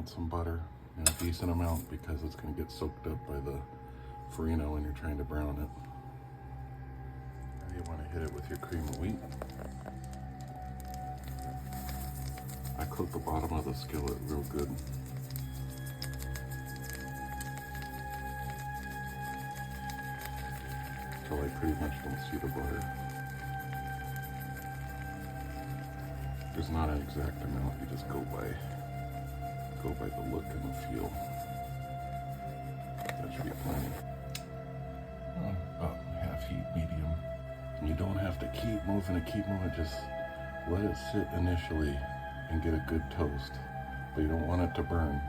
want some butter, a decent amount, because it's going to get soaked up by the farina when you're trying to brown it. Now you want to hit it with your cream of wheat. I coat the bottom of the skillet real good. Till I pretty much don't see the butter. There's not an exact amount, you just go by the look and the feel. That should be plenty. About half heat, medium. And you don't have to keep moving, just let it sit initially and get a good toast, but you don't want it to burn.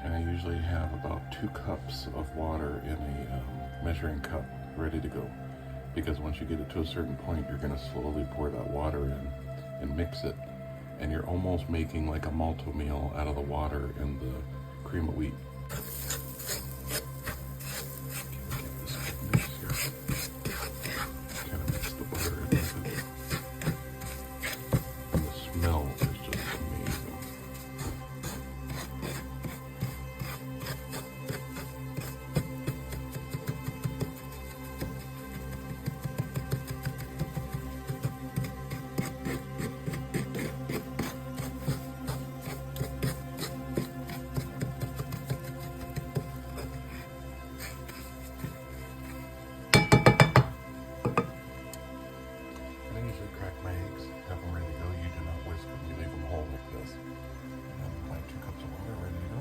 And I usually have about 2 cups of water in a measuring cup ready to go, because once you get it to a certain point, you're going to slowly pour that water in and mix it, and you're almost making like a malto meal out of the water and the cream of wheat. Kind of mix the butter in with it. And the smell is just amazing. Crack my eggs, have them ready to go. You do not whisk them, you leave them whole like this. And my 2 cups of water ready to go.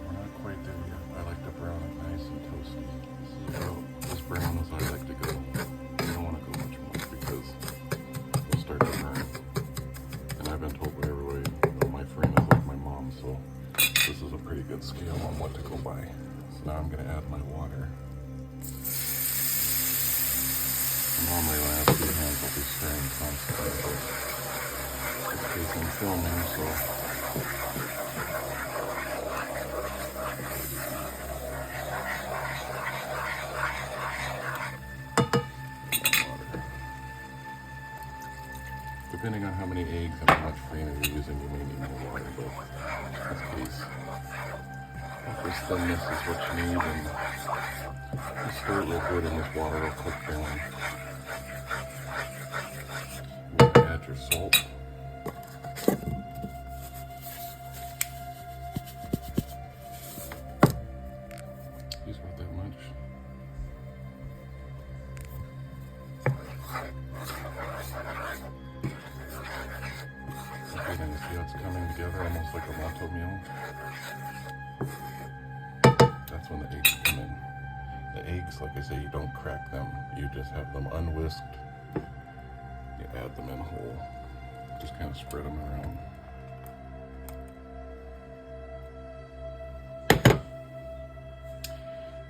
We're not quite there yet. I like to brown it nice and toasty. This is about as brown as I like to go. You don't want to go much more because it'll start to burn. And I've been told by everybody, my farina's like my mom, so this is a pretty good scale on what to go by. So now I'm going to add my water. Normally when I have 2 hands, I'll be stirring constantly, but in this case I'm filming, so depending on how many eggs and how much farina you're using, you may need more water, but in this case, this thinness is what you need, and you stir it real good and this water will cook down. Add your salt. Use about that much. Okay, then you see how it's coming together almost like a malto meal. That's when the eggs come in. The eggs, like I say, you don't crack them. You just have them unwhisked. You add them in whole. Just kind of spread them around.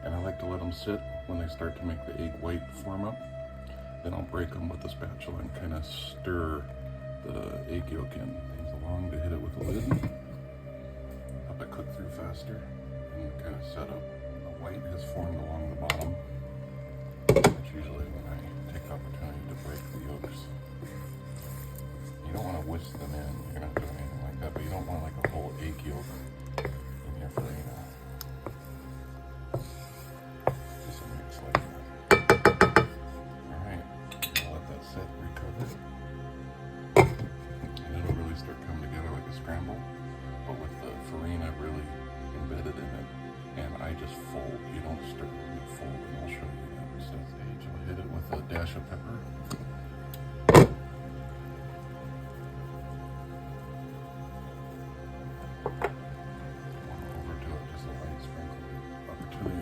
And I like to let them sit when they start to make the egg white form up. Then I'll break them with the spatula and kind of stir the egg yolk in. Things along to hit it with the lid. Help it cook through faster and kind of set up. The white has formed along the bottom. That's usually when I take the opportunity to break the yolks. You don't want to whisk them in, you're not doing anything like that, but you don't want like a whole egg yolk in your farina. Just a mix like that. Alright, I'll let that sit, recover. And it'll really start coming together like a scramble, but with the farina really embedded in it. And I just fold, you don't stir, you fold, and I'll show you that at this stage. I'll hit it with a dash of pepper.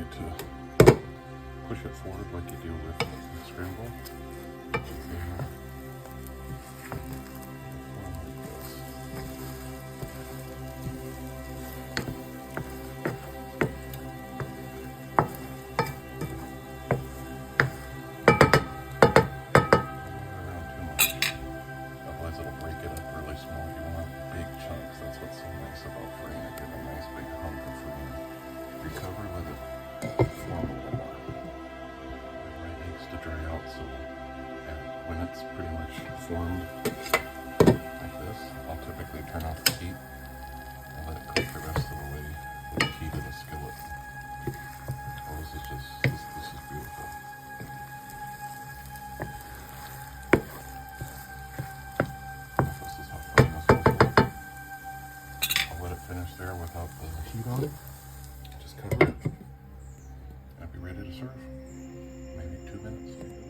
To push it forward like you do with the scramble. Otherwise it'll break it up really small. You want big chunks. That's what's so nice about farina. Get a nice big hunk of farina. Recover, let it form a little more. My eggs to dry out, so when it's pretty much formed like this, I'll typically turn off the heat and let it cook the rest of the way with the heat of the skillet. Oh, this is just, this is beautiful. This is how fine this will look. I'll let it finish there without the heat on it. Just cover it. And be ready to serve. Maybe 2 minutes.